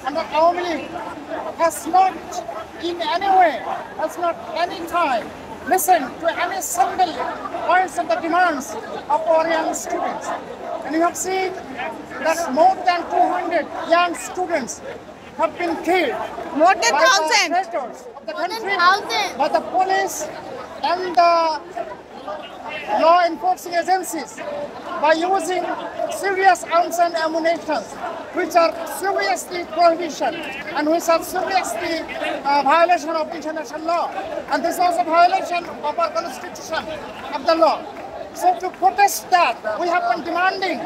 under Awamu League has not in any way, has not any time listened to any single points of the demands of our young students. And you have seen that more than 200 young students have been killed More than by the 1,000. traitors of the More than country, 1,000. by the police and the law enforcing agencies by using serious arms and ammunition which are seriously prohibition and which are seriously violation of international law, and this is also violation of our constitution of the law. So to protest that, we have been demanding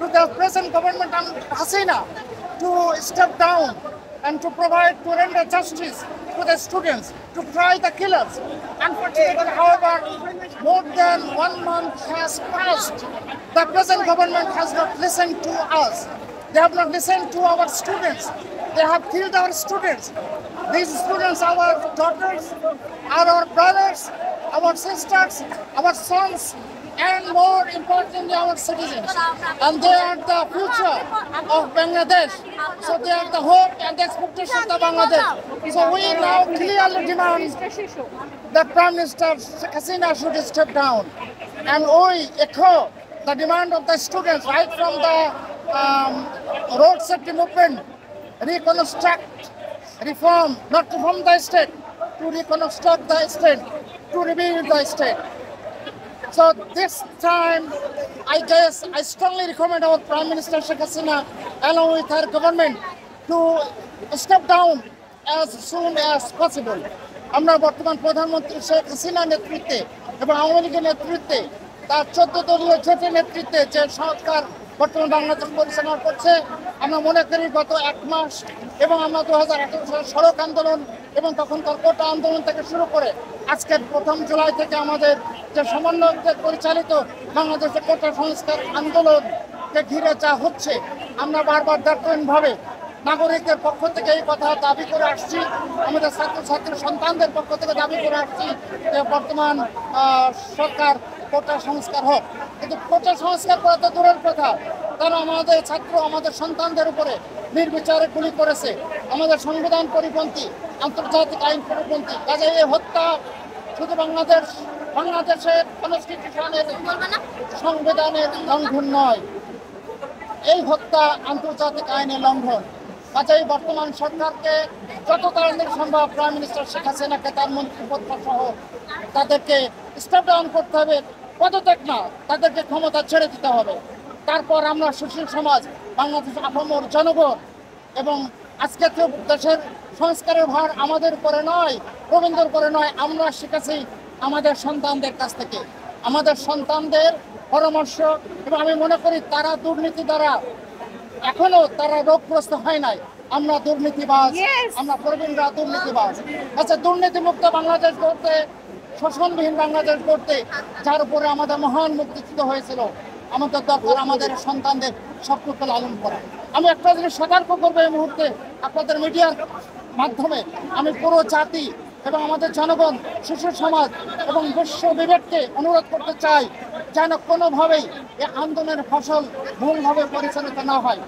to the present government and Hasina to step down and to render justice to the students, to try the killers. Unfortunately, however, more than 1 month has passed. The present government has not listened to us. They have not listened to our students. They have killed our students. These students are our daughters, are our brothers, our sisters, our sons, and more importantly, our citizens. And they are the future of Bangladesh. So they are the hope and the expectation of Bangladesh. So we now clearly demand that Prime Minister Sheikh Hasina should step down. And we echo the demand of the students right from the road safety movement, reconstruct, reform, not reform the state, to reconstruct the state, to rebuild the state. So this time, I guess I strongly recommend our Prime Minister Sheikh Hasina along with her government to step down as soon as possible. আমরা বর্তমান প্রধানমন্ত্রী শেখ হাসিনা নেতৃত্বে এবং আওয়ামী লীগের নেতৃত্বে তার 14 দলীয় জোটের নেতৃত্বে যে সরকার বর্তমান বাংলাদেশ পরিচালনা করছে, আমরা মনে করি গত 1 মাস এবং আমরা 2018 সালের সড়ক আন্দোলন এবং তখনকার কোটা আন্দোলন থেকে শুরু করে আজকের 1 জুলাই থেকে আমাদের যে সমন্বয়কদের পরিচালিত বাংলাদেশের কোটা সংস্কার আন্দোলনকে ঘিরে যা হচ্ছে, আমরা বারবার দায়িত্বহীনভাবে নাগরিকদের পক্ষ থেকে এই কথা দাবি করে আসছি, আমাদের ছাত্রছাত্রী সন্তানদের পক্ষ থেকে দাবি করে আসছি যে বর্তমান সরকার কোটা সংস্কার হোক। কিন্তু কোটা সংস্কার করা তো দূরের কথা, তারা আমাদের ছাত্র, আমাদের সন্তানদের উপরে নির্বিচারে গুলি করেছে, আমাদের সংবিধান পরিপন্থী, আন্তর্জাতিক আইন পরিপন্থী। কাজে এই হত্যা শুধু বাংলাদেশের কনস্টিটিউশনের সংবিধানের লঙ্ঘন নয়, এই হত্যা আন্তর্জাতিক আইনের লঙ্ঘন। কাজেই বর্তমান সরকারকে যত তাড়াতাড়ি সম্ভব প্রাইম মিনিস্টার শেখ হাসিনাকে তার মন্ত্রিপরিষদ সহ তাদেরকে স্টেপ ডাউন করতে হবে, পদত্যাগ না, তাদেরকে ক্ষমতা ছেড়ে দিতে হবে। তারপর আমরা সুশীল সমাজ, বাংলাদেশের আপামর জনগণ এবং আজকে তো দেশের সংস্কারের ভার আমাদের উপরে নয়, রবীন্দ্রের উপরে নয়, আমরা শিখেছি আমাদের সন্তানদের কাছ থেকে, আমাদের সন্তানদের পরামর্শ। এবং আমি মনে করি তারা দুর্নীতি দ্বারা এখনো তারা রোগগ্রস্ত হয় নাই। আমরা দুর্নীতিবাজ, আমরা প্রবীণরা দুর্নীতিবাজ। আচ্ছা, দুর্নীতিমুক্ত বাংলাদেশ করতে, শোষণবিহীন বাংলাদেশ করতে, যার উপরে আমাদের মহান মুক্তিযুদ্ধ হয়েছিল, আমাদের দরকার আমাদের সন্তানদের স্বপ্নকে লালন করা। আমি একটা জিনিস সতর্ক করবো এই মুহূর্তে আপনাদের মিডিয়ার মাধ্যমে, আমি পুরো জাতি এবং আমাদের জনগণ, শিশু সমাজ এবং বিশ্ব বিবেককে অনুরোধ করতে চাই যেন কোনোভাবেই এই আন্দোলনের ফসল ভুলভাবে পরিচালিত না হয়।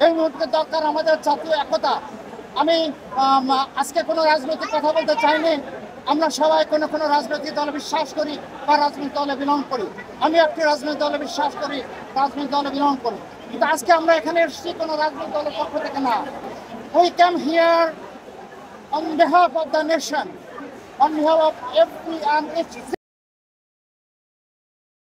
এই মুহূর্তে দরকার আমাদের জাতীয় একতা। আমি আজকে কোনো রাজনৈতিক কথা বলতে চাইনি, আমরা সবাই কোনো রাজনৈতিক দলে বিশ্বাস করি বা রাজনৈতিক দলে বিলং করি। আমি একটি রাজনৈতিক দলে বিশ্বাস করি, রাজনৈতিক দলে বিলং করি, কিন্তু আজকে আমরা এখানে এসেছি কোনো রাজনৈতিক দলের পক্ষ থেকে না। We came here on behalf of the nation, on behalf of every and each